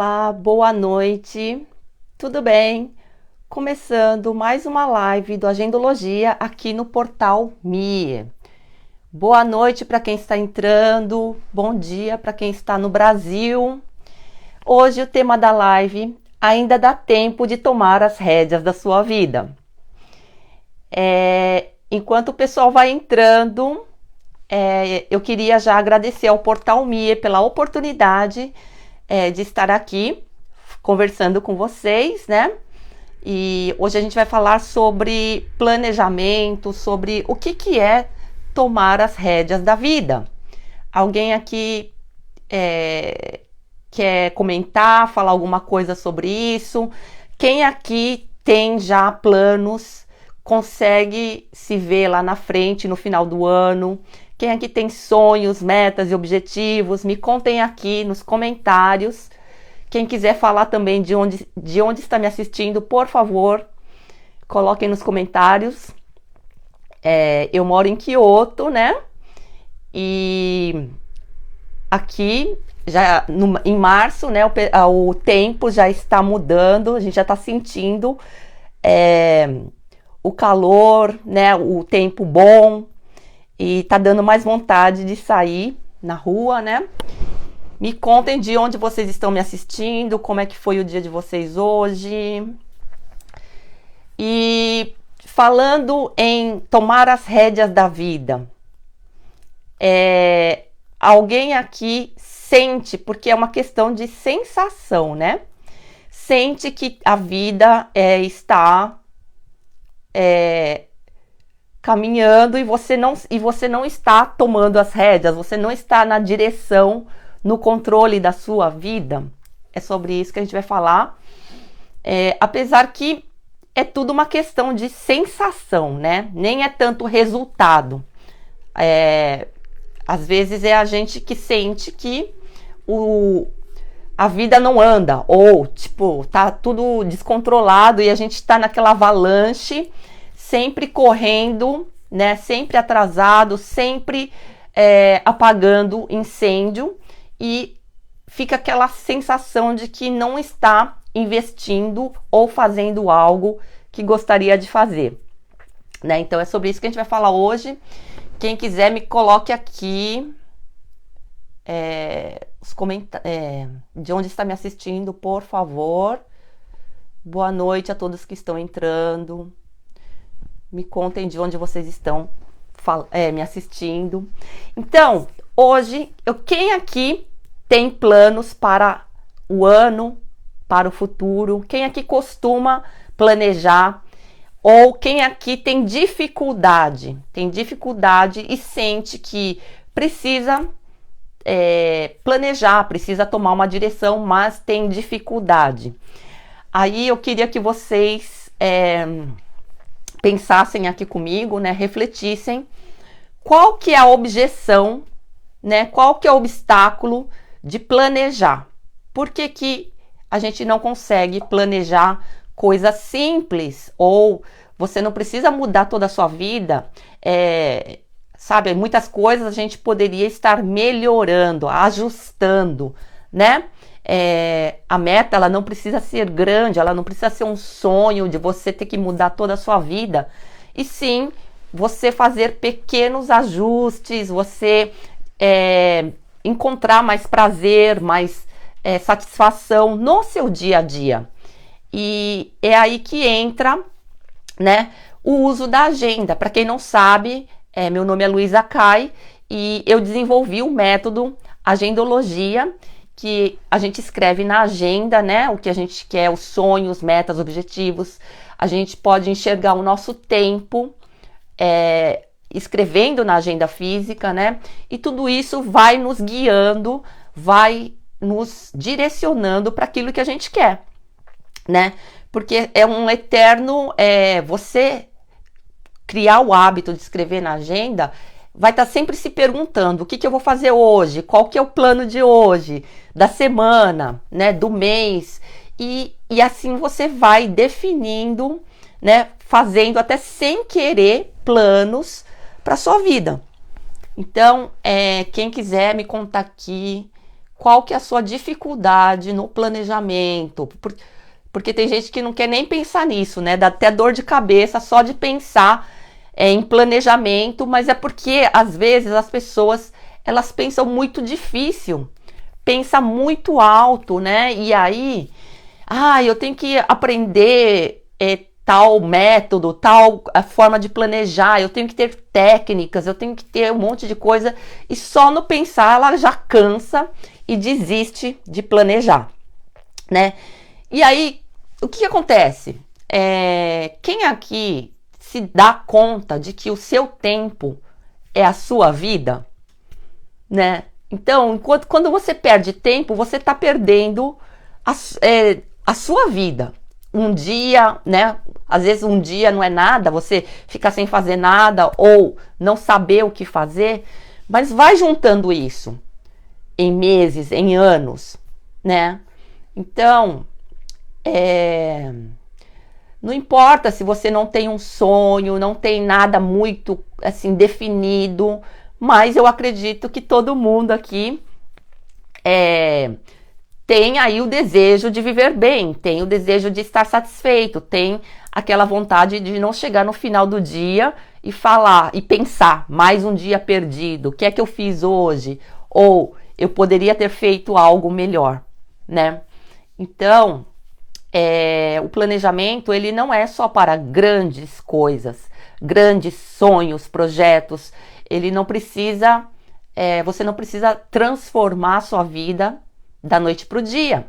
Olá, boa noite, tudo bem? Começando mais uma live do Agendologia aqui no portal Me. Boa noite para quem está entrando, bom dia para quem está no Brasil. Hoje o tema da live: ainda dá tempo de tomar as rédeas da sua vida. Enquanto o pessoal vai entrando, eu queria já agradecer ao portal Me pela oportunidade de estar aqui conversando com vocês, né? E hoje a gente vai falar sobre planejamento, sobre o que é tomar as rédeas da vida. Alguém aqui quer comentar, falar alguma coisa sobre isso? Quem aqui tem já planos, consegue se ver lá na frente, no final do ano? Quem aqui tem sonhos, metas e objetivos? Me contem aqui nos comentários. Quem quiser falar também de onde está me assistindo, por favor, coloquem nos comentários. Eu moro em Kyoto, né? E aqui, já em março, né, o tempo já está mudando, a gente já está sentindo o calor, né, o tempo bom, e tá dando mais vontade de sair na rua, né? Me contem de onde vocês estão me assistindo, como é que foi o dia de vocês hoje. E falando em tomar as rédeas da vida, alguém aqui sente, porque é uma questão de sensação, né? Sente que a vida está caminhando e você não está tomando as rédeas, você não está na direção, no controle da sua vida. É sobre isso que a gente vai falar. Apesar que é tudo uma questão de sensação, né? Nem é tanto resultado. Às vezes é a gente que sente que a vida não anda, ou tipo, tá tudo descontrolado e a gente tá naquela avalanche, sempre correndo, né? Sempre atrasado, sempre apagando incêndio, e fica aquela sensação de que não está investindo ou fazendo algo que gostaria de fazer, né? Então é sobre isso que a gente vai falar hoje. Quem quiser, me coloque aqui os comentários, de onde está me assistindo, por favor. Boa noite a todos que estão entrando. Me contem de onde vocês estão me assistindo. Então, hoje, quem aqui tem planos para o ano, para o futuro? Quem aqui costuma planejar? Ou quem aqui tem dificuldade e sente que precisa planejar, precisa tomar uma direção, mas tem dificuldade? Aí eu queria que vocês pensassem aqui comigo, né, refletissem qual que é a objeção, né, qual que é o obstáculo de planejar. Por que a gente não consegue planejar coisas simples? Ou você não precisa mudar toda a sua vida, sabe? Muitas coisas a gente poderia estar melhorando, ajustando, né? A meta, ela não precisa ser grande, ela não precisa ser um sonho de você ter que mudar toda a sua vida, e sim você fazer pequenos ajustes, você encontrar mais prazer, mais satisfação no seu dia a dia. E é aí que entra, né, o uso da agenda. Para quem não sabe, meu nome é Luísa Kai e eu desenvolvi o método Agendologia, que a gente escreve na agenda, né, o que a gente quer, os sonhos, metas, objetivos. A gente pode enxergar o nosso tempo escrevendo na agenda física, né? E tudo isso vai nos guiando, vai nos direcionando para aquilo que a gente quer, né? Porque é um eterno, você criar o hábito de escrever na agenda, vai estar sempre se perguntando: o que eu vou fazer hoje? Qual que é o plano de hoje, da semana, né? Do mês? E assim você vai definindo, né? Fazendo até sem querer planos para sua vida. Então, quem quiser me contar aqui qual que é a sua dificuldade no planejamento, porque tem gente que não quer nem pensar nisso, né? Dá até dor de cabeça só de pensar em planejamento, mas é porque às vezes as pessoas elas pensam muito difícil, pensa muito alto, né? E aí, eu tenho que aprender tal método, tal forma de planejar, eu tenho que ter técnicas, eu tenho que ter um monte de coisa, e só no pensar ela já cansa e desiste de planejar, né? E aí, o que acontece? Quem aqui se dá conta de que o seu tempo é a sua vida, né? Então, quando você perde tempo, você está perdendo a sua vida. Um dia, né? Às vezes um dia não é nada, você fica sem fazer nada ou não saber o que fazer, mas vai juntando isso em meses, em anos, né? Então, não importa se você não tem um sonho, não tem nada muito assim definido, mas eu acredito que todo mundo aqui tem aí o desejo de viver bem, tem o desejo de estar satisfeito, tem aquela vontade de não chegar no final do dia e falar e pensar, mais um dia perdido, o que é que eu fiz hoje? Ou eu poderia ter feito algo melhor, né? Então, o planejamento, ele não é só para grandes coisas, grandes sonhos, projetos, ele não precisa, você não precisa transformar a sua vida da noite para o dia.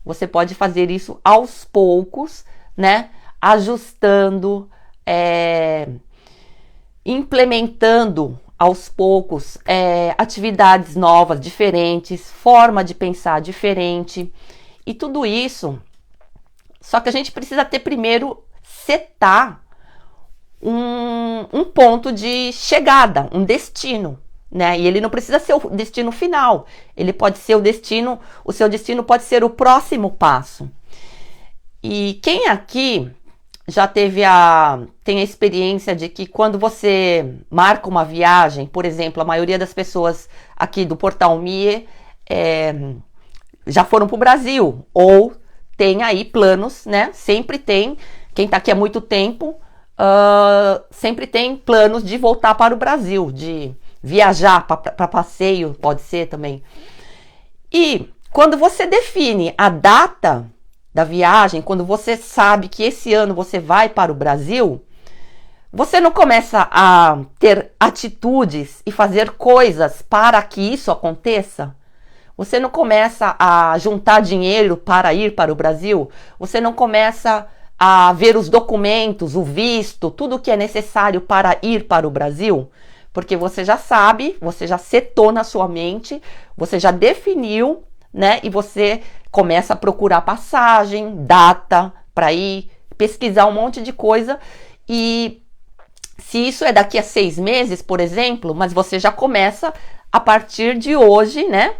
Você pode fazer isso aos poucos, né? Ajustando, implementando aos poucos atividades novas, diferentes, forma de pensar diferente. E tudo isso, só que a gente precisa ter primeiro setar um ponto de chegada, um destino, né? E ele não precisa ser o destino final, ele pode ser o seu destino pode ser o próximo passo. E quem aqui já tem a experiência de que quando você marca uma viagem, por exemplo, a maioria das pessoas aqui do Portal MIE já foram para o Brasil, ou tem aí planos, né? Sempre tem, quem está aqui há muito tempo, sempre tem planos de voltar para o Brasil, de viajar para passeio, pode ser também. E quando você define a data da viagem, quando você sabe que esse ano você vai para o Brasil, você não começa a ter atitudes e fazer coisas para que isso aconteça? Você não começa a juntar dinheiro para ir para o Brasil? Você não começa a ver os documentos, o visto, tudo o que é necessário para ir para o Brasil? Porque você já sabe, você já setou na sua mente, você já definiu, né? E você começa a procurar passagem, data para ir, pesquisar um monte de coisa. E se isso é daqui a 6 meses, por exemplo, mas você já começa a partir de hoje, né?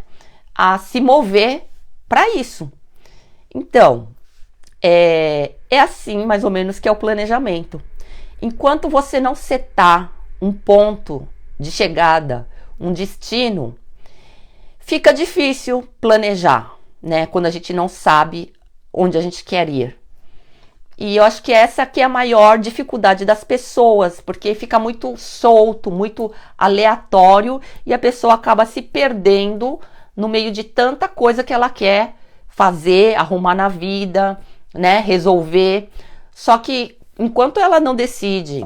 A se mover para isso. Então, é assim mais ou menos que é o planejamento. Enquanto você não setar um ponto de chegada, um destino, fica difícil planejar, né? Quando a gente não sabe onde a gente quer ir. E eu acho que essa aqui é a maior dificuldade das pessoas, porque fica muito solto, muito aleatório, e a pessoa acaba se perdendo no meio de tanta coisa que ela quer fazer, arrumar na vida, né, resolver. Só que enquanto ela não decide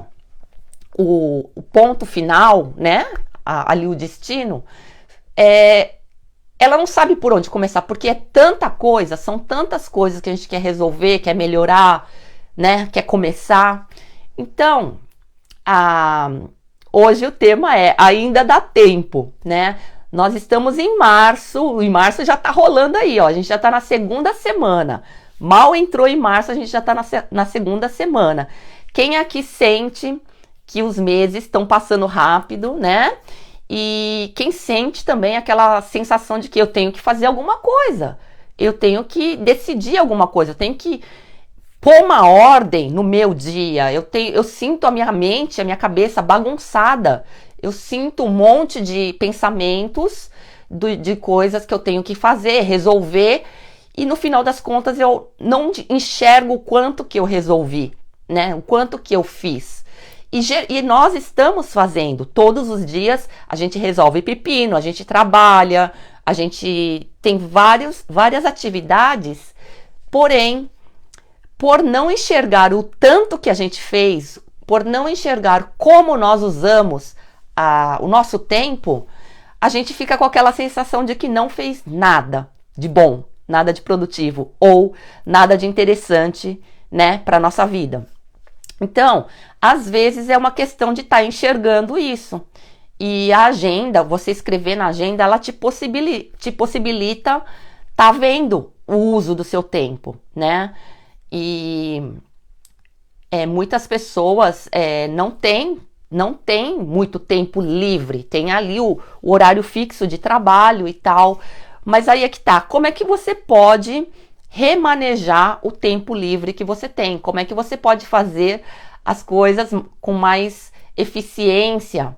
o ponto final, né, ali o destino, ela não sabe por onde começar, porque é tanta coisa, são tantas coisas que a gente quer resolver, quer melhorar, né, quer começar. Então, hoje o tema é ainda dá tempo, né? Nós estamos em março já tá rolando aí, ó, a gente já tá na segunda semana. Mal entrou em março, a gente já tá na segunda semana. Quem aqui sente que os meses estão passando rápido, né? E quem sente também aquela sensação de que eu tenho que fazer alguma coisa, eu tenho que decidir alguma coisa, eu tenho que pôr uma ordem no meu dia, eu sinto a minha mente, a minha cabeça bagunçada, eu sinto um monte de pensamentos de coisas que eu tenho que fazer, resolver, e no final das contas eu não enxergo o quanto que eu resolvi, né? O quanto que eu fiz. E nós estamos fazendo, todos os dias a gente resolve pepino, a gente trabalha, a gente tem várias atividades, porém, por não enxergar o tanto que a gente fez, por não enxergar como nós usamos o nosso tempo, a gente fica com aquela sensação de que não fez nada de bom, nada de produtivo ou nada de interessante, né, para nossa vida. Então, às vezes é uma questão de estar enxergando isso. E a agenda, você escrever na agenda, ela te possibilita tá vendo o uso do seu tempo, né? E muitas pessoas não têm muito tempo livre, tem ali o horário fixo de trabalho e tal, mas aí é que tá, como é que você pode remanejar o tempo livre que você tem? Como é que você pode fazer as coisas com mais eficiência?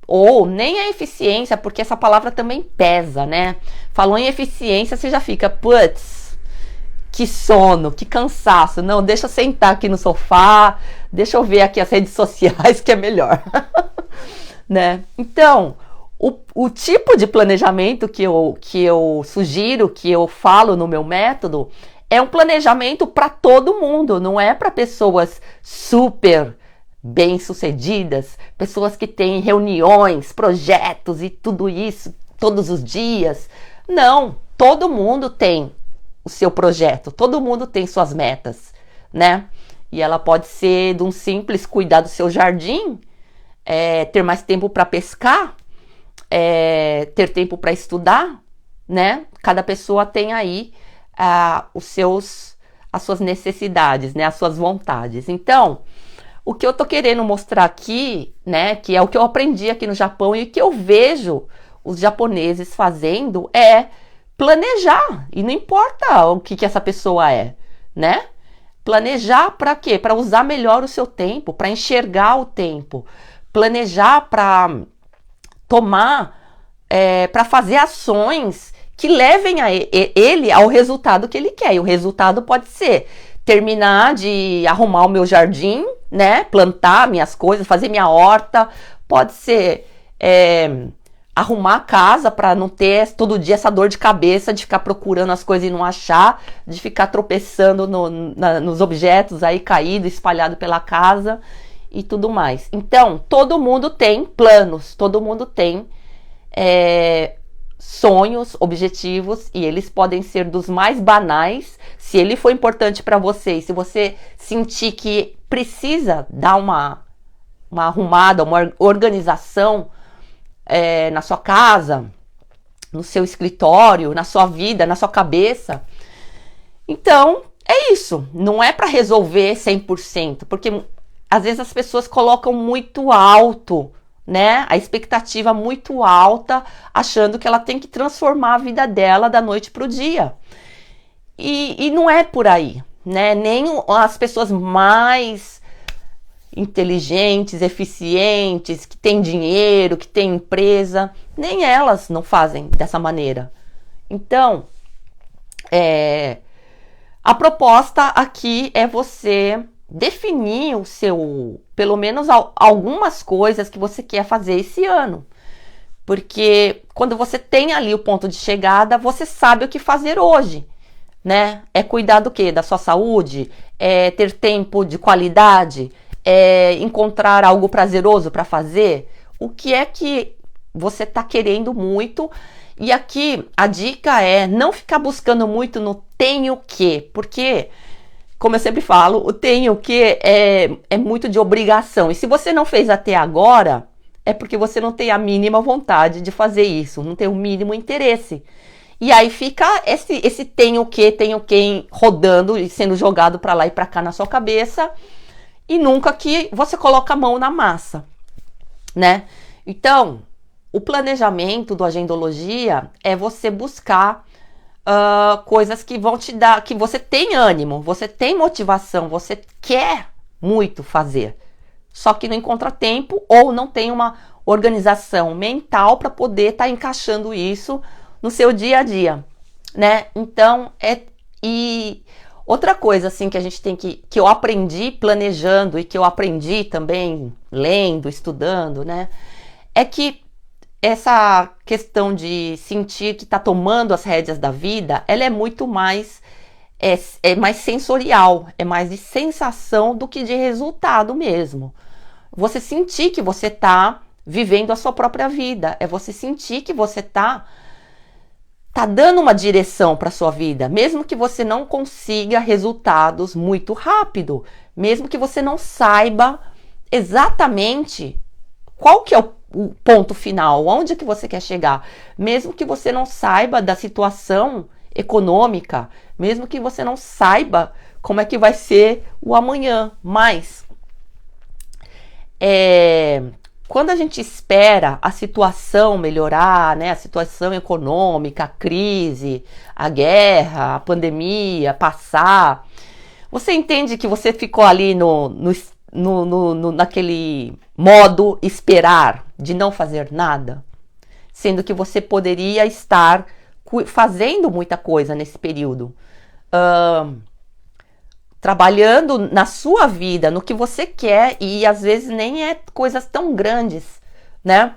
Ou nem a eficiência, porque essa palavra também pesa, né? Falou em eficiência, você já fica, putz, que sono, que cansaço. Não, deixa eu sentar aqui no sofá, deixa eu ver aqui as redes sociais que é melhor. Né? Então, o tipo de planejamento que eu sugiro, que eu falo no meu método, é um planejamento para todo mundo, não é para pessoas super bem-sucedidas, pessoas que têm reuniões, projetos e tudo isso todos os dias. Não, todo mundo tem o seu projeto, todo mundo tem suas metas, né? E ela pode ser de um simples cuidar do seu jardim, ter mais tempo para pescar, ter tempo para estudar, né? Cada pessoa tem aí as suas necessidades, né? As suas vontades. Então, o que eu tô querendo mostrar aqui, né? Que é o que eu aprendi aqui no Japão e que eu vejo os japoneses fazendo é planejar. E não importa o que essa pessoa é, né? Planejar para quê? Para usar melhor o seu tempo, para enxergar o tempo. Planejar para tomar, para fazer ações que levem ele ao resultado que ele quer. E o resultado pode ser terminar de arrumar o meu jardim, né? Plantar minhas coisas, fazer minha horta. Pode ser arrumar a casa para não ter todo dia essa dor de cabeça de ficar procurando as coisas e não achar, de ficar tropeçando nos objetos aí caídos, espalhados pela casa e tudo mais. Então, todo mundo tem planos, todo mundo tem sonhos, objetivos, e eles podem ser dos mais banais. Se ele for importante para você, e se você sentir que precisa dar uma arrumada, uma organização na sua casa, no seu escritório, na sua vida, na sua cabeça, então é isso. Não é para resolver 100%, porque às vezes as pessoas colocam muito alto, né? A expectativa muito alta, achando que ela tem que transformar a vida dela da noite para o dia. E não é por aí, né? Nem as pessoas mais inteligentes, eficientes, que têm dinheiro, que têm empresa, nem elas não fazem dessa maneira. Então, a proposta aqui é você definir pelo menos algumas coisas que você quer fazer esse ano. Porque quando você tem ali o ponto de chegada, você sabe o que fazer hoje, né? É cuidar do quê? Da sua saúde? É ter tempo de qualidade? É encontrar algo prazeroso para fazer? O que é que você está querendo muito? E aqui a dica é não ficar buscando muito no tenho que, porque, como eu sempre falo, o tenho que é muito de obrigação. E se você não fez até agora, é porque você não tem a mínima vontade de fazer isso, não tem o mínimo interesse. E aí fica esse tenho que rodando e sendo jogado para lá e para cá na sua cabeça, e nunca que você coloca a mão na massa, né? Então, o planejamento do Agendologia é você buscar coisas que vão te dar, que você tem ânimo, você tem motivação, você quer muito fazer, só que não encontra tempo ou não tem uma organização mental para poder estar encaixando isso no seu dia a dia, né? Então, e outra coisa assim que a gente tem que eu aprendi planejando e que eu aprendi também lendo, estudando, né? É que essa questão de sentir que está tomando as rédeas da vida, ela é muito mais mais sensorial, é mais de sensação do que de resultado mesmo. Você sentir que você está vivendo a sua própria vida, é você sentir que você tá dando uma direção para sua vida, mesmo que você não consiga resultados muito rápido, mesmo que você não saiba exatamente qual que é o ponto final, onde que você quer chegar, mesmo que você não saiba da situação econômica, mesmo que você não saiba como é que vai ser o amanhã, mas quando a gente espera a situação melhorar, né, a situação econômica, a crise, a guerra, a pandemia passar, você entende que você ficou ali naquele modo esperar, de não fazer nada, sendo que você poderia estar fazendo muita coisa nesse período, trabalhando na sua vida, no que você quer, e às vezes nem é coisas tão grandes, né?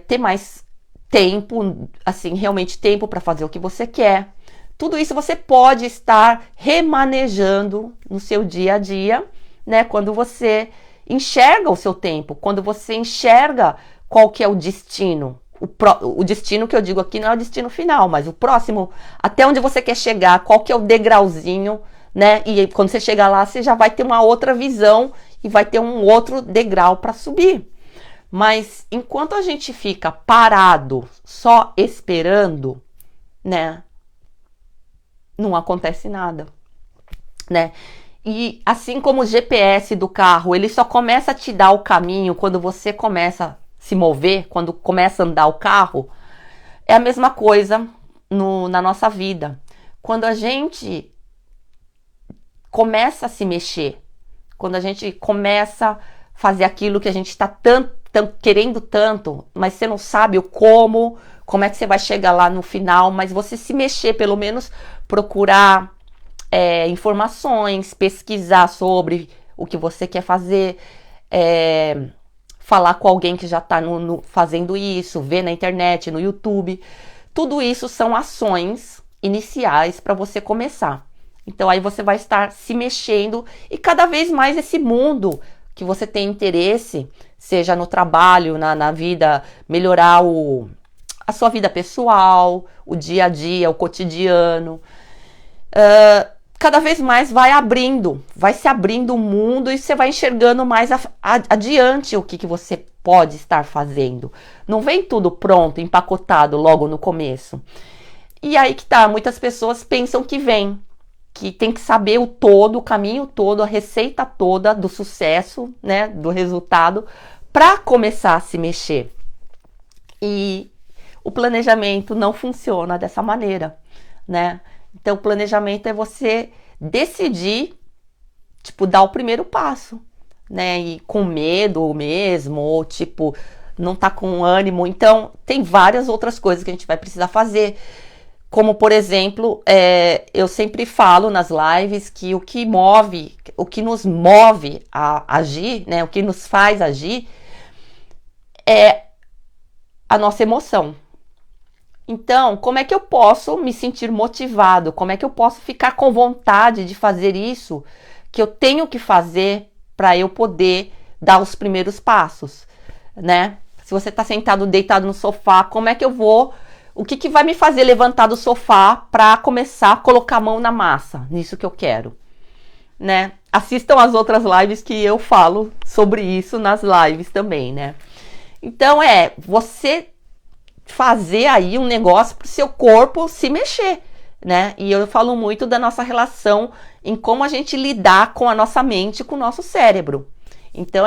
Ter mais tempo, assim, realmente tempo para fazer o que você quer. Tudo isso você pode estar remanejando no seu dia a dia, né? Quando você enxerga o seu tempo, quando você enxerga qual que é o destino. O destino que eu digo aqui não é o destino final, mas o próximo, até onde você quer chegar, qual que é o degrauzinho, né? E quando você chegar lá, você já vai ter uma outra visão e vai ter um outro degrau para subir. Mas enquanto a gente fica parado, só esperando, né? Não acontece nada, né? E assim como o GPS do carro, ele só começa a te dar o caminho quando você começa a se mover, quando começa a andar o carro, é a mesma coisa na nossa vida. Quando a gente começa a se mexer, quando a gente começa a fazer aquilo que a gente está querendo tanto, mas você não sabe o como é que você vai chegar lá no final, mas você se mexer, pelo menos procurar informações, pesquisar sobre o que você quer fazer, falar com alguém que já está fazendo isso, ver na internet, no YouTube. Tudo isso são ações iniciais para você começar. Então aí você vai estar se mexendo e cada vez mais esse mundo que você tem interesse, seja no trabalho, na vida, melhorar a sua vida pessoal, o dia a dia, o cotidiano, cada vez mais vai se abrindo o mundo e você vai enxergando mais adiante o que você pode estar fazendo. Não vem tudo pronto, empacotado logo no começo. E aí que tá, muitas pessoas pensam que tem que saber o todo, o caminho todo, a receita toda do sucesso, né, do resultado, para começar a se mexer. E o planejamento não funciona dessa maneira, né? Então, o planejamento é você decidir, dar o primeiro passo, né? E com medo mesmo, ou não tá com ânimo. Então, tem várias outras coisas que a gente vai precisar fazer. Como, por exemplo, eu sempre falo nas lives que o que nos move a agir, né? O que nos faz agir é a nossa emoção. Então, como é que eu posso me sentir motivado? Como é que eu posso ficar com vontade de fazer isso que eu tenho que fazer para eu poder dar os primeiros passos, né? Se você está sentado, deitado no sofá, como é que eu vou... O que vai me fazer levantar do sofá para começar a colocar a mão na massa, nisso que eu quero, né? Assistam as outras lives que eu falo sobre isso nas lives também, né? Então, você fazer aí um negócio para o seu corpo se mexer, né? E eu falo muito da nossa relação em como a gente lidar com a nossa mente, com o nosso cérebro. Então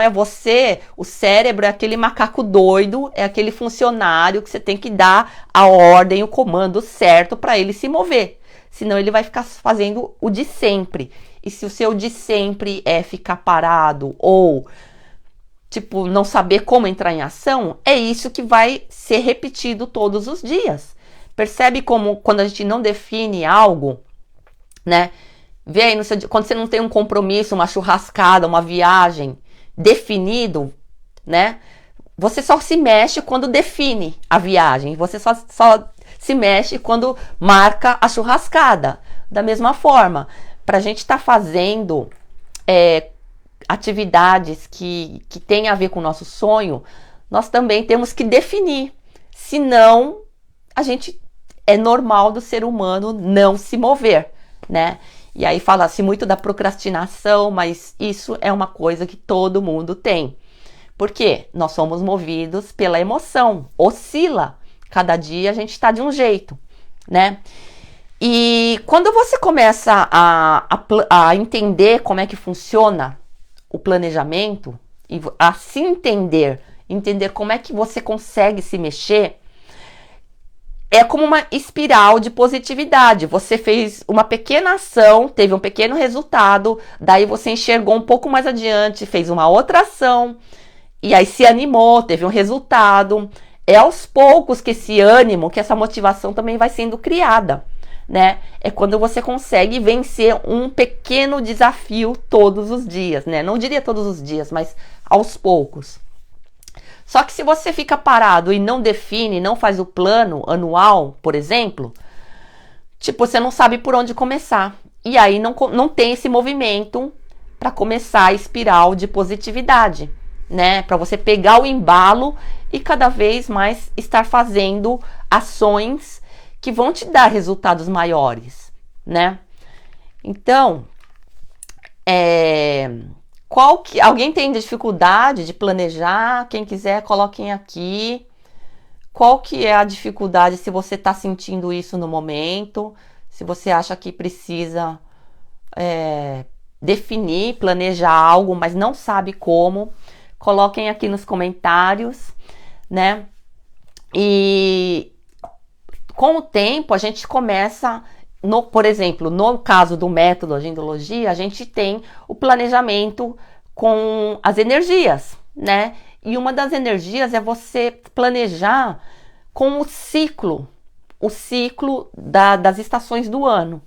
o cérebro é aquele macaco doido, é aquele funcionário que você tem que dar a ordem, o comando certo para ele se mover. Senão ele vai ficar fazendo o de sempre. E se o seu de sempre é ficar parado ou, tipo, não saber como entrar em ação, é isso que vai ser repetido todos os dias. Percebe como quando a gente não define algo, né? Vê aí quando você não tem um compromisso, uma churrascada, uma viagem definido, né? Você só se mexe quando define a viagem. Você só se mexe quando marca a churrascada. Da mesma forma, para a gente estar fazendo atividades que tem a ver com o nosso sonho, nós também temos que definir. Senão, é normal do ser humano não se mover, né? E aí fala-se muito da procrastinação, mas isso é uma coisa que todo mundo tem. Por quê? Nós somos movidos pela emoção, oscila. Cada dia a gente está de um jeito, né? E quando você começa a entender como é que funciona o planejamento, e a se entender como é que você consegue se mexer, é como uma espiral de positividade. Você fez uma pequena ação, teve um pequeno resultado, daí você enxergou um pouco mais adiante, fez uma outra ação, e aí se animou, teve um resultado. É aos poucos que esse ânimo, que essa motivação também vai sendo criada, né? É quando você consegue vencer um pequeno desafio todos os dias, né? Não diria todos os dias, mas aos poucos. Só que se você fica parado e não define, não faz o plano anual, por exemplo, tipo, você não sabe por onde começar. E aí não tem esse movimento para começar a espiral de positividade, né? Para você pegar o embalo e cada vez mais estar fazendo ações que vão te dar resultados maiores, né? Então, alguém tem dificuldade de planejar? Quem quiser, coloquem aqui. Qual que é a dificuldade, se você está sentindo isso no momento? Se você acha que precisa definir, planejar algo, mas não sabe como, coloquem aqui nos comentários, né? E com o tempo a gente começa... Por exemplo, no caso do método Agendologia, a gente tem o planejamento com as energias, né? E uma das energias é você planejar com o ciclo das estações do ano,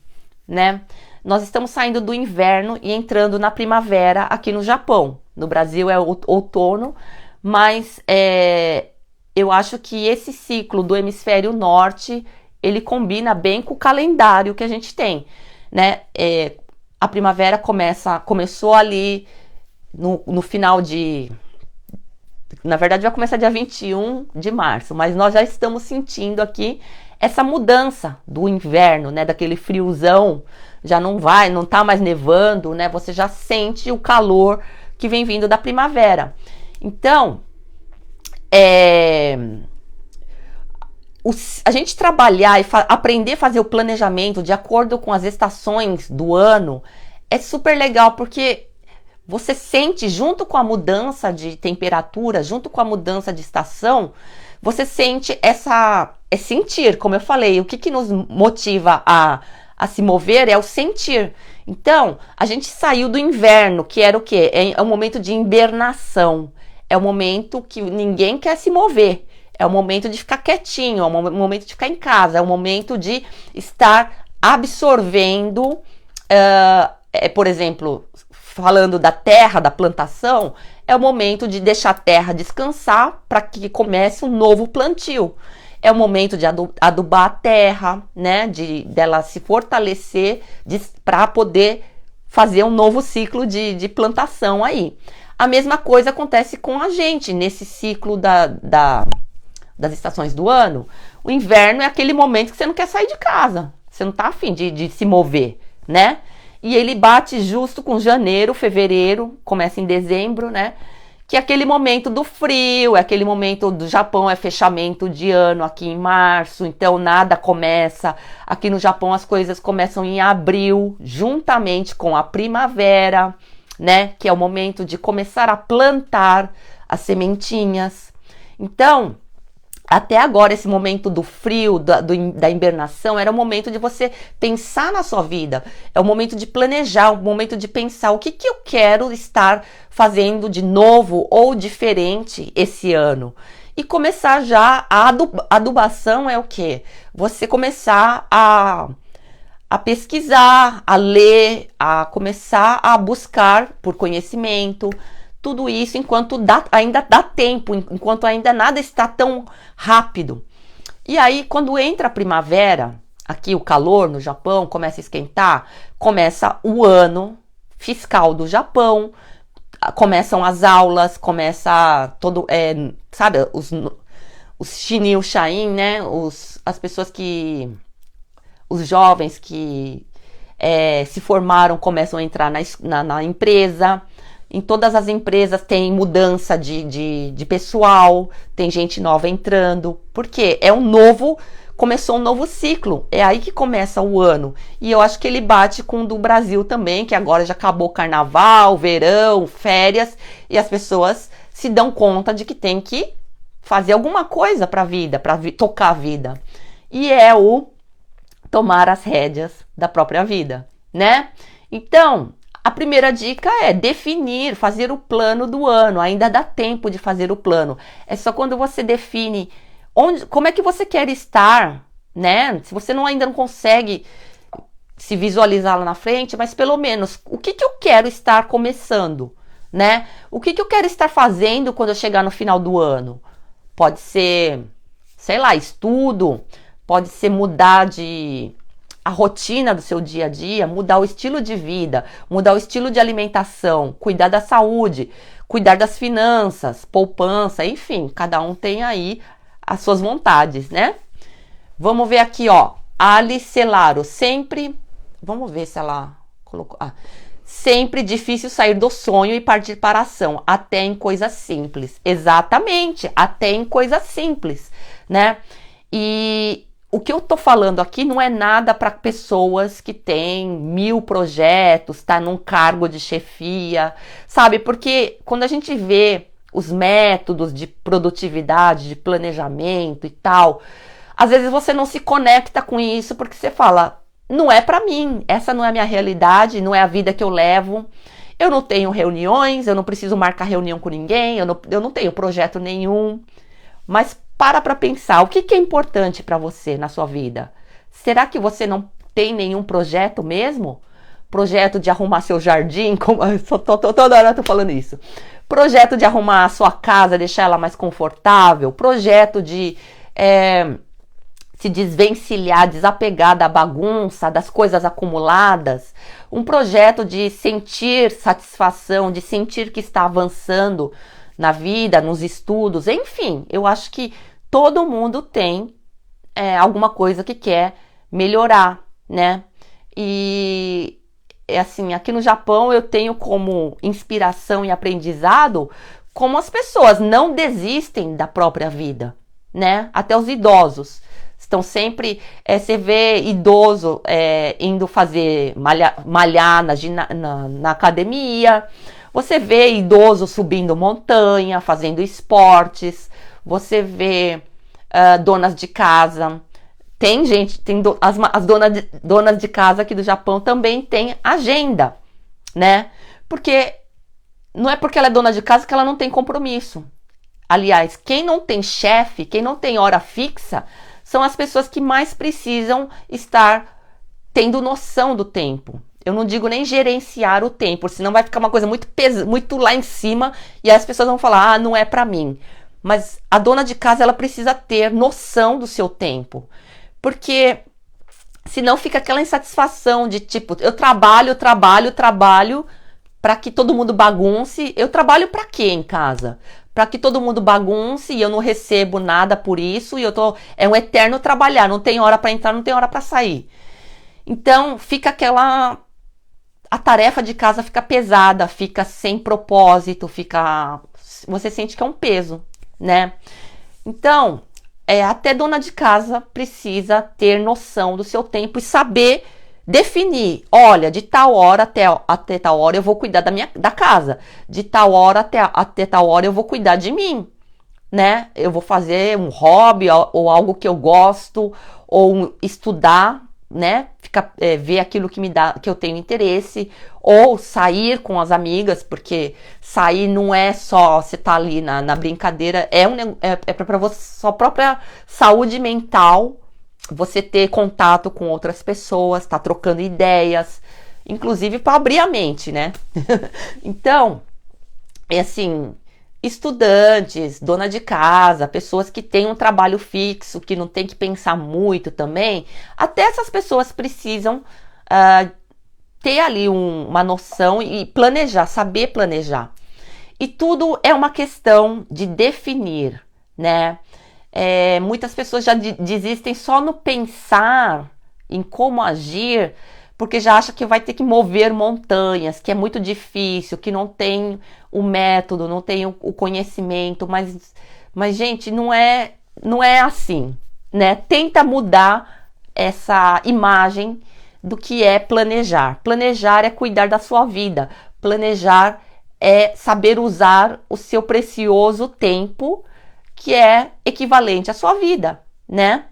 né? Nós estamos saindo do inverno e entrando na primavera aqui no Japão. No Brasil é outono, mas eu acho que esse ciclo do hemisfério norte, ele combina bem com o calendário que a gente tem, né? A primavera começou ali no final de... Na verdade, vai começar dia 21 de março, mas nós já estamos sentindo aqui essa mudança do inverno, né? Daquele friozão, já não tá mais nevando, né? Você já sente o calor que vem vindo da primavera. Então, a gente trabalhar e aprender a fazer o planejamento de acordo com as estações do ano é super legal, porque você sente, junto com a mudança de temperatura, junto com a mudança de estação, você sente sentir, como eu falei, o que nos motiva a se mover é o sentir. Então, a gente saiu do inverno, que era o quê? É um momento de hibernação, é o momento que ninguém quer se mover. É o momento de ficar quietinho, é o momento de ficar em casa, é o momento de estar absorvendo, por exemplo, falando da terra, da plantação, é o momento de deixar a terra descansar para que comece um novo plantio. É o momento de adubar a terra, né, dela se fortalecer para poder fazer um novo ciclo de plantação aí. A mesma coisa acontece com a gente nesse ciclo das estações do ano. O inverno é aquele momento que você não quer sair de casa, você não tá afim de se mover, né? E ele bate justo com janeiro, fevereiro, começa em dezembro, né? Que é aquele momento do frio, é aquele momento do Japão, é fechamento de ano aqui em março, então nada começa. Aqui no Japão as coisas começam em abril, juntamente com a primavera, né? Que é o momento de começar a plantar as sementinhas. Então, Até agora, esse momento do frio, da hibernação, era o momento de você pensar na sua vida. É o momento de planejar, o momento de pensar o que eu quero estar fazendo de novo ou diferente esse ano. E começar já, a adubação é o quê? Você começar a pesquisar, a ler, a começar a buscar por conhecimento, tudo isso enquanto ainda dá tempo, enquanto ainda nada está tão rápido. E aí, quando entra a primavera, aqui o calor no Japão começa a esquentar, começa o ano fiscal do Japão, começam as aulas, começa todo, sabe, os Shinryu Shain, né, as pessoas que, os jovens que se formaram começam a entrar na empresa. Em todas as empresas tem mudança de pessoal, tem gente nova entrando, porque começou um novo ciclo, é aí que começa o ano. E eu acho que ele bate com o do Brasil também, que agora já acabou carnaval, verão, férias, e as pessoas se dão conta de que tem que fazer alguma coisa para a vida, para tocar a vida. E é o tomar as rédeas da própria vida, né? Então, a primeira dica é definir, fazer o plano do ano. Ainda dá tempo de fazer o plano. É só quando você define como é que você quer estar, né? Se você ainda não consegue se visualizar lá na frente, mas pelo menos o que eu quero estar começando, né? O que eu quero estar fazendo quando eu chegar no final do ano? Pode ser, sei lá, estudo, pode ser mudar a rotina do seu dia a dia, mudar o estilo de vida, mudar o estilo de alimentação, cuidar da saúde, cuidar das finanças, poupança, enfim, cada um tem aí as suas vontades, né? Vamos ver aqui, ó, Alice Celaro, vamos ver se ela colocou, sempre difícil sair do sonho e partir para a ação, até em coisas simples. Exatamente, até em coisas simples, né? E o que eu tô falando aqui não é nada para pessoas que têm 1000 projetos, tá num cargo de chefia, sabe? Porque quando a gente vê os métodos de produtividade, de planejamento e tal, às vezes você não se conecta com isso porque você fala, não é para mim, essa não é a minha realidade, não é a vida que eu levo, eu não tenho reuniões, eu não preciso marcar reunião com ninguém, eu não tenho projeto nenhum, mas para pensar, o que é importante para você na sua vida? Será que você não tem nenhum projeto mesmo? Projeto de arrumar seu jardim, toda hora eu tô falando isso. Projeto de arrumar a sua casa, deixar ela mais confortável. Projeto de se desvencilhar, desapegar da bagunça, das coisas acumuladas. Um projeto de sentir satisfação, de sentir que está avançando na vida, nos estudos, enfim, eu acho que todo mundo tem alguma coisa que quer melhorar, né? E assim, aqui no Japão eu tenho como inspiração e aprendizado como as pessoas não desistem da própria vida, né? Até os idosos estão sempre, você vê idoso indo fazer malhar na academia. Você vê idoso subindo montanha, fazendo esportes, você vê donas de casa, tem gente, as donas de casa aqui do Japão também tem agenda, né? Porque não é porque ela é dona de casa que ela não tem compromisso. Aliás, quem não tem chefe, quem não tem hora fixa, são as pessoas que mais precisam estar tendo noção do tempo. Eu não digo nem gerenciar o tempo, senão vai ficar uma coisa muito lá em cima e aí as pessoas vão falar, não é pra mim. Mas a dona de casa, ela precisa ter noção do seu tempo. Porque senão fica aquela insatisfação de tipo, eu trabalho para que todo mundo bagunce. Eu trabalho para quê em casa? Para que todo mundo bagunce e eu não recebo nada por isso e é um eterno trabalhar, não tem hora para entrar, não tem hora para sair. Então, fica a tarefa de casa fica pesada, fica sem propósito, você sente que é um peso, né? Então, até dona de casa precisa ter noção do seu tempo e saber definir, olha, de tal hora até tal hora eu vou cuidar da casa, de tal hora até tal hora eu vou cuidar de mim, né? Eu vou fazer um hobby ou algo que eu gosto, ou estudar, né? Ver aquilo que me dá, que eu tenho interesse, ou sair com as amigas, porque sair não é só você tá ali na brincadeira, é para você, sua própria saúde mental, você ter contato com outras pessoas, tá trocando ideias, inclusive para abrir a mente, né? Então, é assim, estudantes, dona de casa, pessoas que têm um trabalho fixo, que não tem que pensar muito também, até essas pessoas precisam ter ali uma noção e planejar, saber planejar. E tudo é uma questão de definir, né? Muitas pessoas já desistem só no pensar em como agir, porque já acha que vai ter que mover montanhas, que é muito difícil, que não tem o método, não tem o conhecimento, mas gente, não é assim, né? Tenta mudar essa imagem do que é planejar. Planejar é cuidar da sua vida. Planejar é saber usar o seu precioso tempo, que é equivalente à sua vida, né?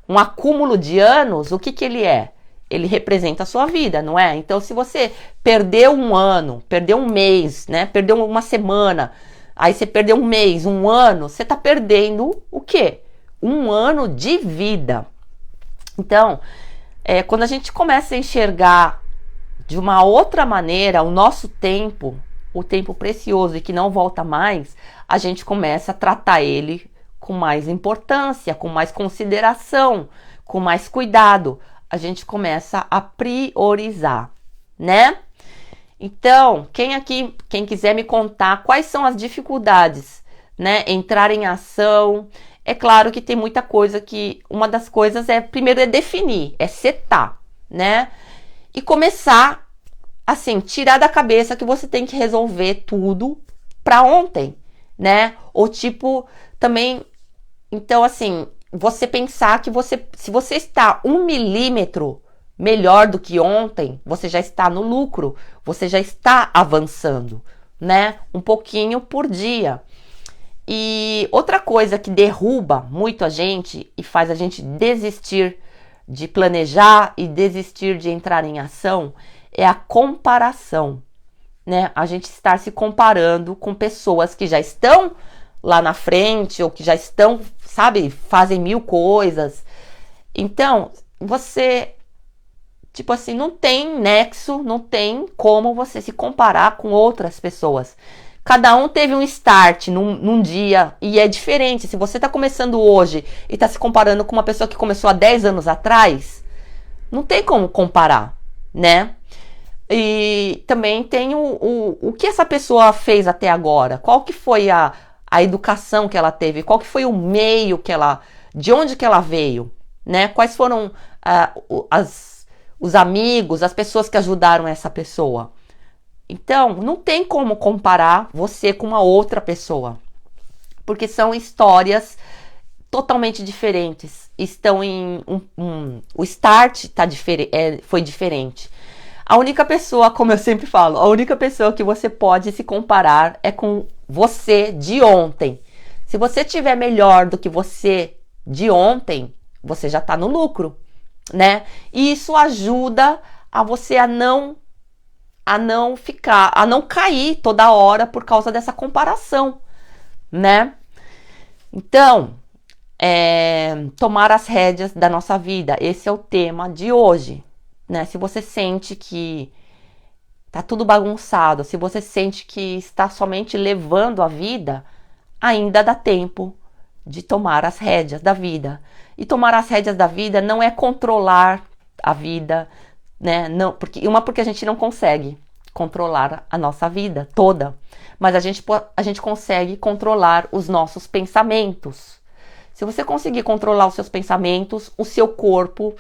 Um acúmulo de anos, o que ele é? Ele representa a sua vida, não é? Então, se você perdeu um ano, perdeu um mês, né? Perdeu uma semana, aí você perdeu um mês, um ano, você tá perdendo o quê? Um ano de vida. Então, quando a gente começa a enxergar de uma outra maneira o nosso tempo, o tempo precioso e que não volta mais, a gente começa a tratar ele com mais importância, com mais consideração, com mais cuidado. A gente começa a priorizar, né? Então, quem quiser me contar quais são as dificuldades, né? Entrar em ação. É claro que tem muita coisa que... Uma das coisas primeiro é definir, é setar, né? E começar, assim, tirar da cabeça que você tem que resolver tudo para ontem, né? Ou tipo, também... Então, assim, você pensar que se você está 1 milímetro melhor do que ontem, você já está no lucro, você já está avançando, né? Um pouquinho por dia. E outra coisa que derruba muito a gente e faz a gente desistir de planejar e desistir de entrar em ação é a comparação, né? A gente estar se comparando com pessoas que já estão lá na frente ou que já estão, sabe, fazem 1000 coisas. Então, você, tipo assim, não tem nexo, não tem como você se comparar com outras pessoas. Cada um teve um start num dia e é diferente. Se você está começando hoje e está se comparando com uma pessoa que começou há 10 anos atrás, não tem como comparar, né? E também tem o que essa pessoa fez até agora. Qual que foi a educação que ela teve? Qual que foi o meio de onde que ela veio, né? Quais foram os amigos, as pessoas que ajudaram essa pessoa? Então, não tem como comparar você com uma outra pessoa, porque são histórias totalmente diferentes. Estão em o start foi diferente. A única pessoa, como eu sempre falo, a única pessoa que você pode se comparar é com você de ontem. Se você tiver melhor do que você de ontem, você já está no lucro, né? E isso ajuda a você a não cair toda hora por causa dessa comparação, né? Então, tomar as rédeas da nossa vida, esse é o tema de hoje, né? Se você sente que tá tudo bagunçado, se você sente que está somente levando a vida, ainda dá tempo de tomar as rédeas da vida. E tomar as rédeas da vida não é controlar a vida, né? Não, porque a gente não consegue controlar a nossa vida toda, mas a gente consegue controlar os nossos pensamentos. Se você conseguir controlar os seus pensamentos, o seu corpo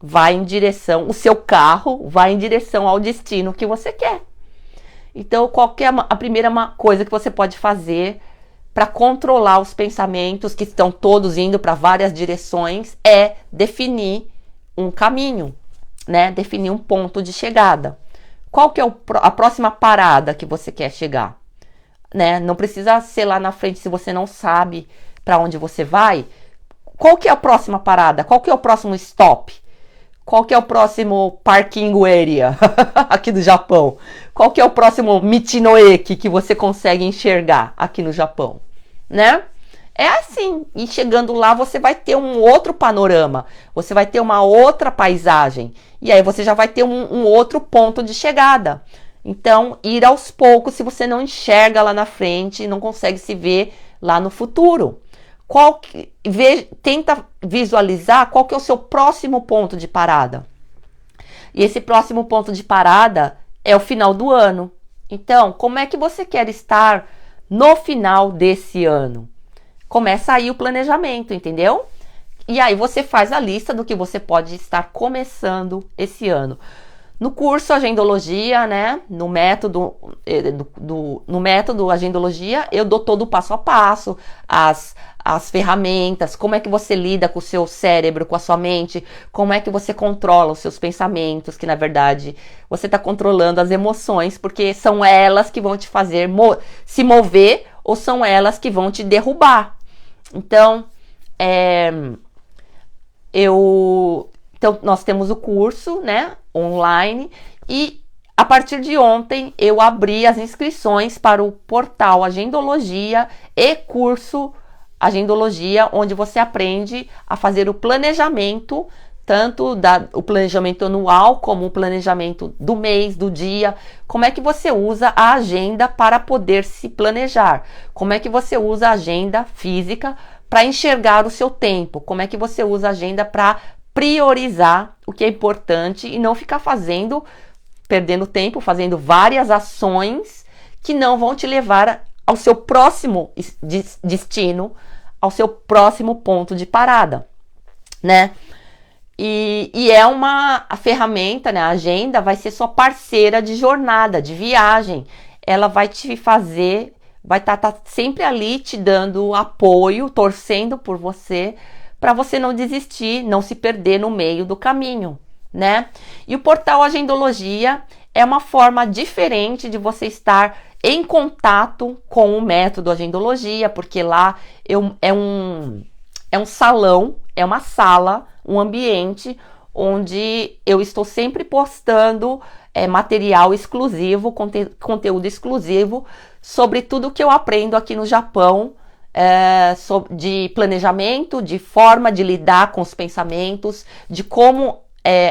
vai em direção, o seu carro vai em direção ao destino que você quer. Então, qual que é a primeira coisa que você pode fazer para controlar os pensamentos que estão todos indo para várias direções é definir um caminho, né? Definir um ponto de chegada. Qual que é a próxima parada que você quer chegar? né? Não precisa ser lá na frente se você não sabe para onde você vai. Qual que é a próxima parada? Qual que é o próximo stop? Qual que é o próximo parking area aqui do Japão? Qual que é o próximo Michinoeki que você consegue enxergar aqui no Japão, né? É assim, e chegando lá você vai ter um outro panorama, você vai ter uma outra paisagem, e aí você já vai ter um outro ponto de chegada. Então, ir aos poucos se você não enxerga lá na frente, não consegue se ver lá no futuro. Tenta visualizar qual que é o seu próximo ponto de parada. E esse próximo ponto de parada é o final do ano. Então, como é que você quer estar no final desse ano? Começa aí o planejamento, entendeu? E aí você faz a lista do que você pode estar começando esse ano. No curso Agendologia, né, no método Agendologia, eu dou todo o passo a passo, as ferramentas, como é que você lida com o seu cérebro, com a sua mente, como é que você controla os seus pensamentos, que na verdade você está controlando as emoções, porque são elas que vão te fazer se mover ou são elas que vão te derrubar. Então, então, nós temos o curso, né, online, e a partir de ontem eu abri as inscrições para o portal Agendologia e curso Agendologia, onde você aprende a fazer o planejamento, tanto o planejamento anual como o planejamento do mês, do dia, como é que você usa a agenda para poder se planejar, como é que você usa a agenda física para enxergar o seu tempo, como é que você usa a agenda para priorizar o que é importante e não ficar perdendo tempo, fazendo várias ações que não vão te levar ao seu próximo destino, ao seu próximo ponto de parada, né? E é a ferramenta, né? A agenda vai ser sua parceira de jornada, de viagem. Ela vai te fazer, vai estar sempre ali te dando apoio, torcendo por você, para você não desistir, não se perder no meio do caminho, né? E o portal Agendologia é uma forma diferente de você estar em contato com o método Agendologia, porque lá é um salão, é uma sala, um ambiente onde eu estou sempre postando material exclusivo, conteúdo exclusivo sobre tudo que eu aprendo aqui no Japão, de planejamento, de forma de lidar com os pensamentos, de como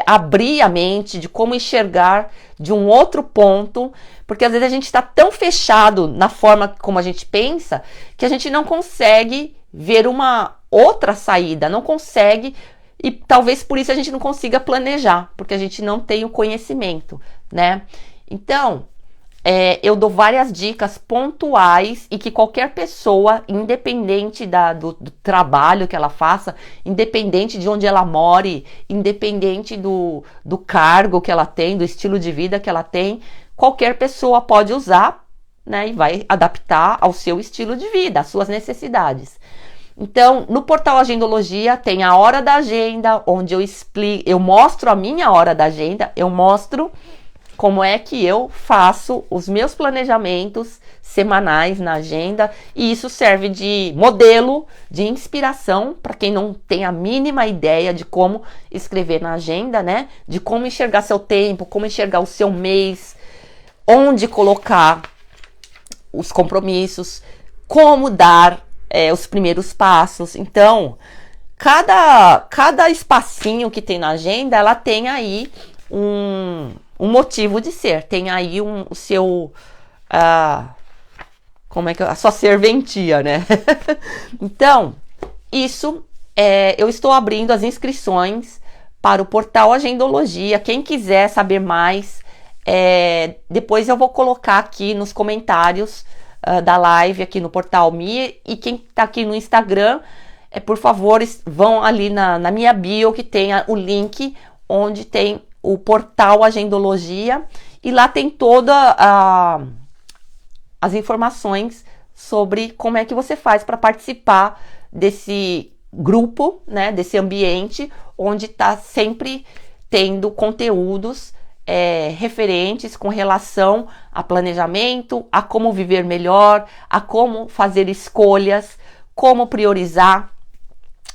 abrir a mente, de como enxergar de um outro ponto, porque às vezes a gente está tão fechado na forma como a gente pensa que a gente não consegue ver uma outra saída, não consegue, e talvez por isso a gente não consiga planejar, porque a gente não tem o conhecimento, né? Então, eu dou várias dicas pontuais e que qualquer pessoa, independente do trabalho que ela faça, independente de onde ela more, independente do cargo que ela tem, do estilo de vida que ela tem, qualquer pessoa pode usar, né, e vai adaptar ao seu estilo de vida, às suas necessidades. Então, no portal Agendologia tem a hora da agenda, onde eu mostro a minha hora da agenda, eu mostro como é que eu faço os meus planejamentos semanais na agenda, e isso serve de modelo, de inspiração para quem não tem a mínima ideia de como escrever na agenda, né? De como enxergar seu tempo, como enxergar o seu mês, onde colocar os compromissos, como dar os primeiros passos. Então, cada espacinho que tem na agenda, ela tem aí um motivo de ser, tem aí o seu, a sua serventia, né? Então, eu estou abrindo as inscrições para o portal Agendologia. Quem quiser saber mais, depois eu vou colocar aqui nos comentários da live aqui no portal Mi, e quem está aqui no Instagram, por favor, vão ali na minha bio, que tem o link onde tem o portal Agendologia, e lá tem todas as informações sobre como é que você faz para participar desse grupo, né, desse ambiente onde está sempre tendo conteúdos referentes com relação a planejamento, a como viver melhor, a como fazer escolhas, como priorizar,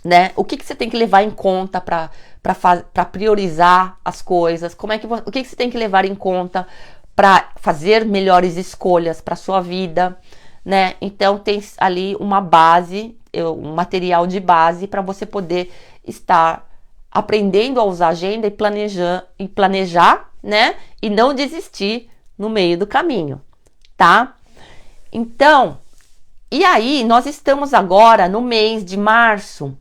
né? O que você tem que levar em conta para priorizar as coisas? O que você tem que levar em conta para fazer melhores escolhas para sua vida, né? Então tem ali uma base, um material de base para você poder estar aprendendo a usar a agenda e planejar, né? E não desistir no meio do caminho, tá? Então, e aí nós estamos agora no mês de março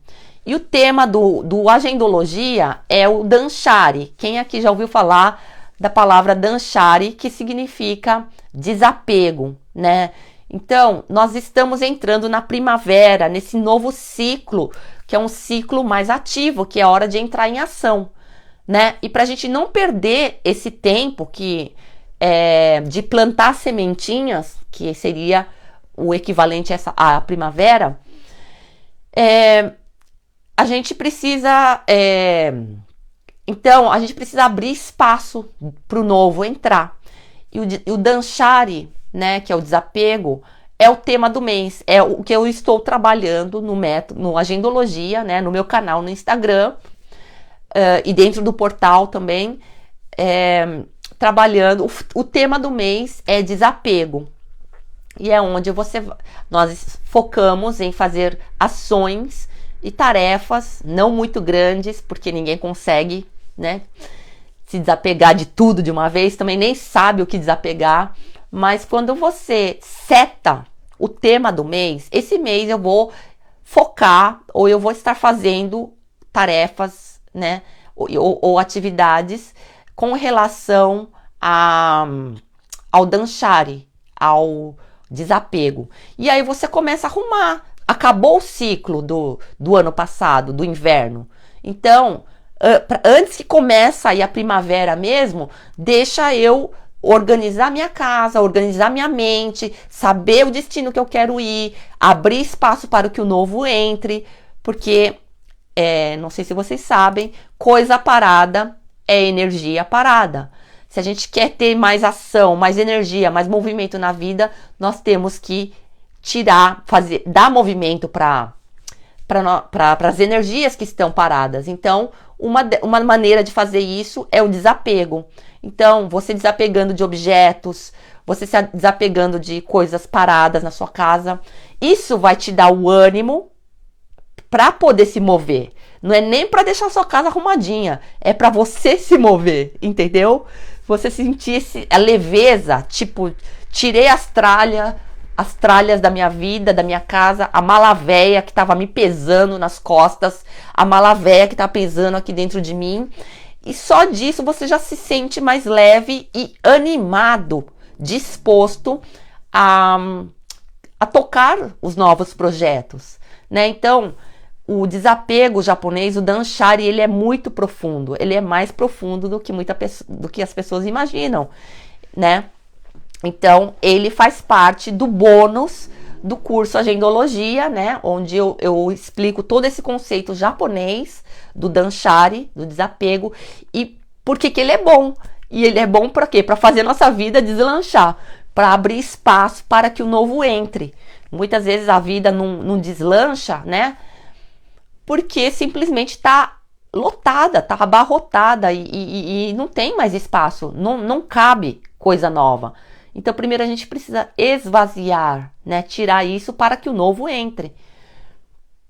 e o tema do Agendologia é o Dhanchari. Quem aqui já ouviu falar da palavra Dhanchari, que significa desapego, né? Então, nós estamos entrando na primavera, nesse novo ciclo, que é um ciclo mais ativo, que é a hora de entrar em ação, né? E para a gente não perder esse tempo de plantar sementinhas, que seria o equivalente à primavera, a gente precisa... Então, a gente precisa abrir espaço para o novo entrar. E o Dhanchari, né, que é o desapego, é o tema do mês. É o que eu estou trabalhando no Agendologia, né, no meu canal no Instagram, e dentro do portal também, trabalhando. O tema do mês é desapego. E é onde nós focamos em fazer ações e tarefas não muito grandes, porque ninguém consegue, né, se desapegar de tudo de uma vez, também nem sabe o que desapegar, mas quando você seta o tema do mês, esse mês eu vou focar ou eu vou estar fazendo tarefas, né, ou atividades com relação ao Dhanchari, ao desapego. E aí você começa a arrumar. Acabou o ciclo do ano passado, do inverno. Então, antes que comece aí a primavera mesmo, deixa eu organizar minha casa, organizar minha mente, saber o destino que eu quero ir, abrir espaço para que o novo entre, porque, não sei se vocês sabem, coisa parada é energia parada. Se a gente quer ter mais ação, mais energia, mais movimento na vida, nós temos que dar movimento para as energias que estão paradas. Então, uma maneira de fazer isso é o desapego. Então, você desapegando de objetos, você se desapegando de coisas paradas na sua casa, isso vai te dar o ânimo para poder se mover. Não é nem para deixar a sua casa arrumadinha, é para você se mover, entendeu? Você sentir a leveza, tipo, tirei as tralhas da minha vida, da minha casa, a mala véia que estava me pesando nas costas, a mala véia que está pesando aqui dentro de mim. E só disso você já se sente mais leve e animado, disposto a tocar os novos projetos, né? Então, o desapego japonês, o Dhanchari, ele é muito profundo. Ele é mais profundo do que as pessoas imaginam, né? Então, ele faz parte do bônus do curso Agendologia, né? Onde eu explico todo esse conceito japonês do Dhanchari, do desapego, e por que ele é bom. E ele é bom para quê? Para fazer nossa vida deslanchar, para abrir espaço para que o novo entre. Muitas vezes a vida não deslancha, né? Porque simplesmente está lotada, está abarrotada e não tem mais espaço, não cabe coisa nova. Então, primeiro a gente precisa esvaziar, né? Tirar isso para que o novo entre,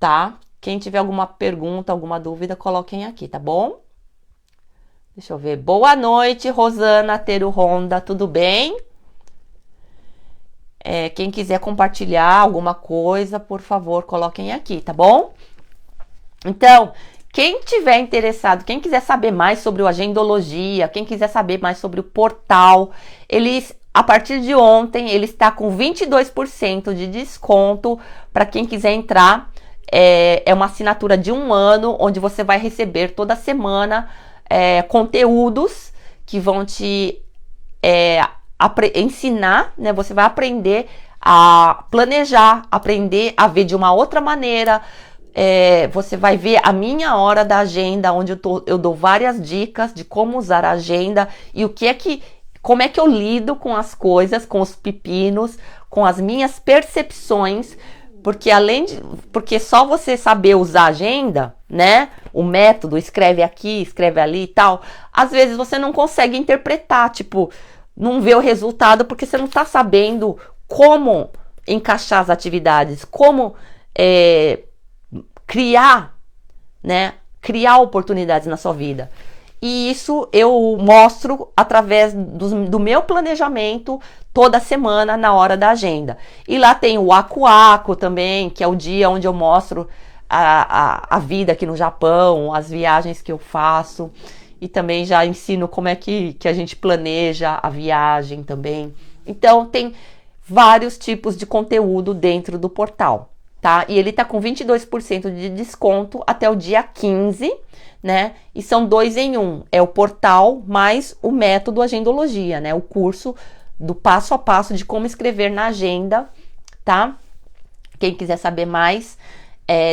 tá? Quem tiver alguma pergunta, alguma dúvida, coloquem aqui, tá bom? Deixa eu ver. Boa noite, Rosana Teru Honda, tudo bem? Quem quiser compartilhar alguma coisa, por favor, coloquem aqui, tá bom? Então, quem tiver interessado, quem quiser saber mais sobre o Agendologia, quem quiser saber mais sobre o portal, a partir de ontem, ele está com 22% de desconto para quem quiser entrar. É uma assinatura de 1 ano, onde você vai receber toda semana conteúdos que vão te ensinar, né? Você vai aprender a planejar, aprender a ver de uma outra maneira, você vai ver a minha hora da agenda, onde eu dou várias dicas de como usar a agenda e como é que eu lido com as coisas, com os pepinos, com as minhas percepções, porque só você saber usar a agenda, né? O método, escreve aqui, escreve ali e tal, às vezes você não consegue interpretar, tipo, não vê o resultado porque você não tá sabendo como encaixar as atividades, como criar, né? Criar oportunidades na sua vida. E isso eu mostro através do meu planejamento toda semana na hora da agenda. E lá tem o Aku Aku também, que é o dia onde eu mostro a vida aqui no Japão, as viagens que eu faço. E também já ensino como é que a gente planeja a viagem também. Então tem vários tipos de conteúdo dentro do portal. Tá? E ele tá com 22% de desconto até o dia 15, né? E são 2 em 1. É o portal mais o método Agendologia, né? O curso do passo a passo de como escrever na agenda, tá? Quem quiser saber mais,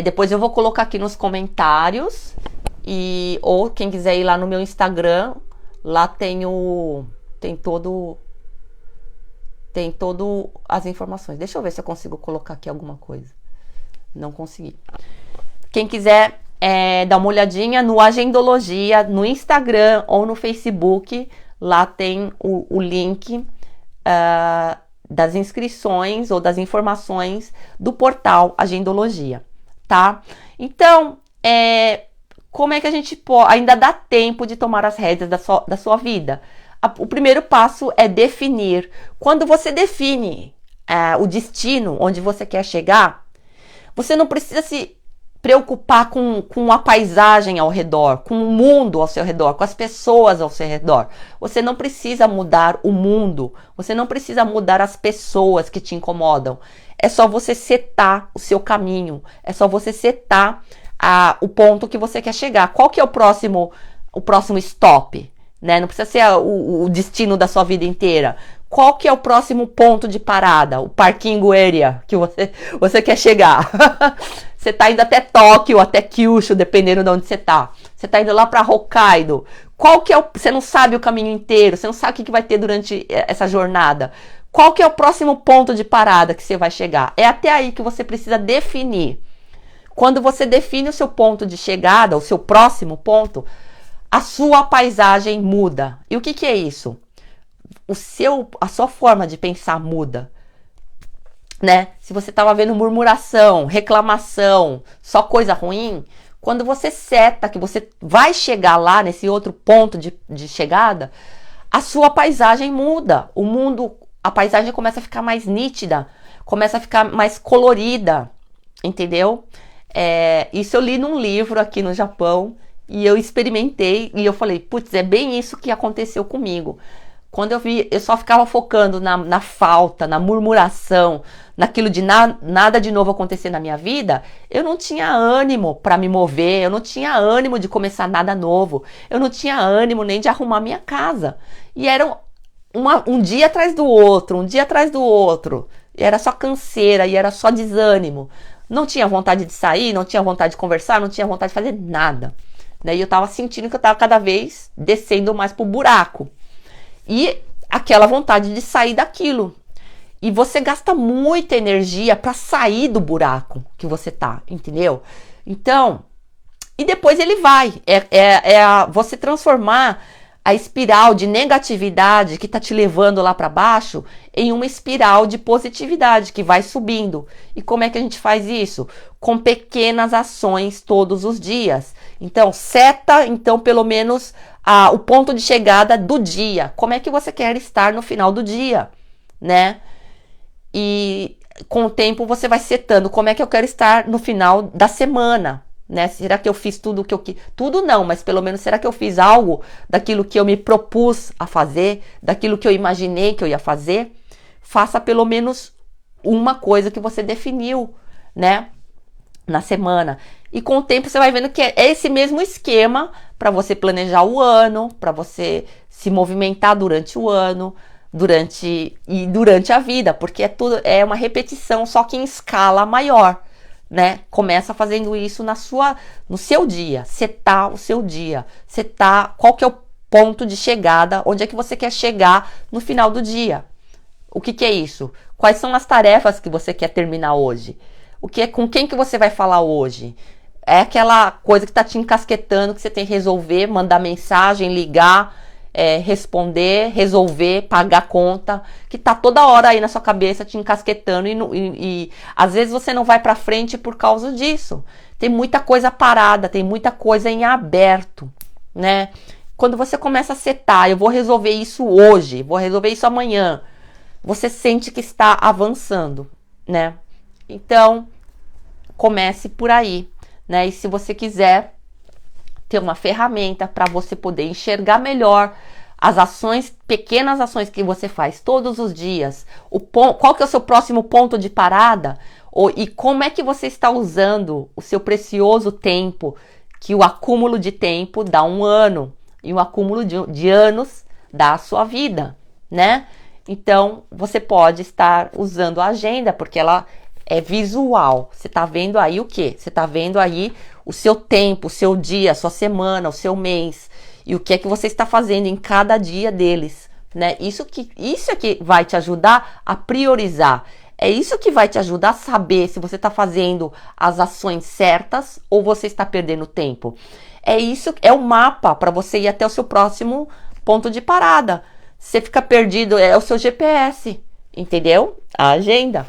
depois eu vou colocar aqui nos comentários. Ou quem quiser ir lá no meu Instagram, lá tem todo as informações. Deixa eu ver se eu consigo colocar aqui alguma coisa. Não consegui. Quem quiser dar uma olhadinha no Agendologia, no Instagram ou no Facebook, lá tem o link das inscrições ou das informações do portal Agendologia, tá? Então, como é que a gente pode... Ainda dá tempo de tomar as rédeas da sua vida. O primeiro passo é definir. Quando você define o destino onde você quer chegar, você não precisa se preocupar com a paisagem ao redor, com o mundo ao seu redor, com as pessoas ao seu redor. Você não precisa mudar o mundo, você não precisa mudar as pessoas que te incomodam. É só você setar o seu caminho, é só você setar o ponto que você quer chegar. Qual que é o próximo stop? Né? Não precisa ser o destino da sua vida inteira. Qual que é o próximo ponto de parada? O parking area que você quer chegar. Você tá indo até Tóquio, até Kyushu, dependendo de onde você tá. Você tá indo lá para Hokkaido. Qual que é você não sabe o caminho inteiro, você não sabe o que vai ter durante essa jornada. Qual que é o próximo ponto de parada que você vai chegar? É até aí que você precisa definir. Quando você define o seu ponto de chegada, o seu próximo ponto, a sua paisagem muda. E o que é isso? A sua forma de pensar muda, né? Se você estava vendo murmuração, reclamação, só coisa ruim, quando você seta que você vai chegar lá nesse outro ponto de chegada, a sua paisagem muda. A paisagem começa a ficar mais nítida, começa a ficar mais colorida, entendeu? Isso eu li num livro aqui no Japão e eu experimentei e eu falei, putz, é bem isso que aconteceu comigo. Quando eu vi, eu só ficava focando na falta, na murmuração, naquilo de nada de novo acontecer na minha vida, eu não tinha ânimo para me mover, eu não tinha ânimo de começar nada novo, eu não tinha ânimo nem de arrumar minha casa. E era um dia atrás do outro, um dia atrás do outro. E era só canseira, e era só desânimo. Não tinha vontade de sair, não tinha vontade de conversar, não tinha vontade de fazer nada. E eu tava sentindo que eu tava cada vez descendo mais pro buraco. E aquela vontade de sair daquilo. E você gasta muita energia para sair do buraco que você tá, entendeu? Então, e depois ele vai. Você transformar a espiral de negatividade que tá te levando lá para baixo em uma espiral de positividade que vai subindo. E como é que a gente faz isso? Com pequenas ações todos os dias. Então, seta, pelo menos o ponto de chegada do dia. Como é que você quer estar no final do dia, né? E com o tempo você vai setando como é que eu quero estar no final da semana, né? Será que eu fiz tudo o que eu quis? Tudo não, mas pelo menos será que eu fiz algo daquilo que eu me propus a fazer, daquilo que eu imaginei que eu ia fazer? Faça pelo menos uma coisa que você definiu, né? Na semana. E com o tempo você vai vendo que é esse mesmo esquema para você planejar o ano, para você se movimentar durante o ano, durante a vida, porque é uma repetição, só que em escala maior, né? Começa fazendo isso no seu dia, setar o seu dia, setar qual que é o ponto de chegada, onde é que você quer chegar no final do dia. O que é isso? Quais são as tarefas que você quer terminar hoje? Com quem que você vai falar hoje? É aquela coisa que está te encasquetando, que você tem que resolver, mandar mensagem, ligar, responder, resolver, pagar conta, que tá toda hora aí na sua cabeça te encasquetando e às vezes você não vai para frente por causa disso. Tem muita coisa parada, tem muita coisa em aberto, né? Quando você começa a setar, eu vou resolver isso hoje, vou resolver isso amanhã, você sente que está avançando, né? Então, comece por aí, né? E se você quiser ter uma ferramenta para você poder enxergar melhor as ações, pequenas ações que você faz todos os dias, qual que é o seu próximo ponto de parada, e como é que você está usando o seu precioso tempo, que o acúmulo de tempo dá um ano, e o acúmulo de anos dá a sua vida, né? Então, você pode estar usando a agenda, porque ela é visual. Você está vendo aí o quê? Você está vendo aí o seu tempo, o seu dia, a sua semana, o seu mês. E o que é que você está fazendo em cada dia deles, né? Isso é que vai te ajudar a priorizar. É isso que vai te ajudar a saber se você está fazendo as ações certas ou você está perdendo tempo. É o mapa para você ir até o seu próximo ponto de parada. Você fica perdido, é o seu GPS, entendeu? A agenda.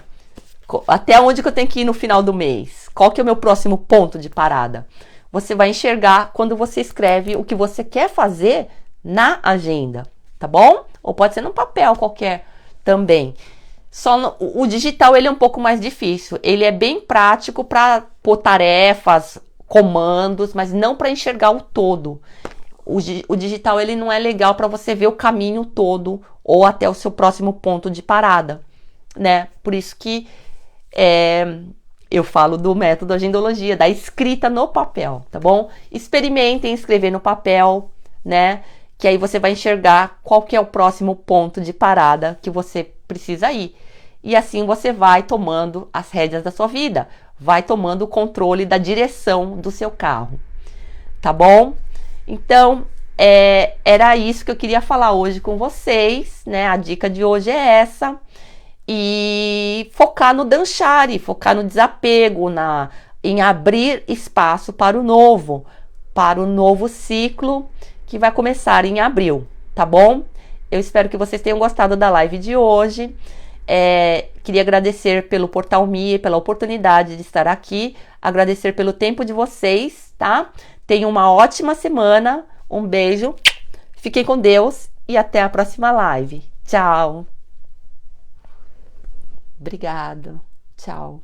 Até onde que eu tenho que ir no final do mês? Qual que é o meu próximo ponto de parada? Você vai enxergar quando você escreve o que você quer fazer na agenda, tá bom? Ou pode ser num papel qualquer também. O digital ele é um pouco mais difícil. Ele é bem prático para pôr tarefas, comandos, mas não para enxergar o todo. O digital ele não é legal para você ver o caminho todo ou até o seu próximo ponto de parada, né? Por isso que eu falo do método agendologia, da escrita no papel, tá bom? Experimentem escrever no papel, né? Que aí você vai enxergar qual que é o próximo ponto de parada que você precisa ir. E assim você vai tomando as rédeas da sua vida, vai tomando o controle da direção do seu carro, tá bom? Então, era isso que eu queria falar hoje com vocês, né? A dica de hoje é essa. E focar no dançare, focar no desapego, em abrir espaço para o novo ciclo que vai começar em abril, tá bom? Eu espero que vocês tenham gostado da live de hoje. Queria agradecer pelo Portal Me, pela oportunidade de estar aqui, agradecer pelo tempo de vocês, tá? Tenham uma ótima semana, um beijo, fiquem com Deus e até a próxima live. Tchau! Obrigada. Tchau.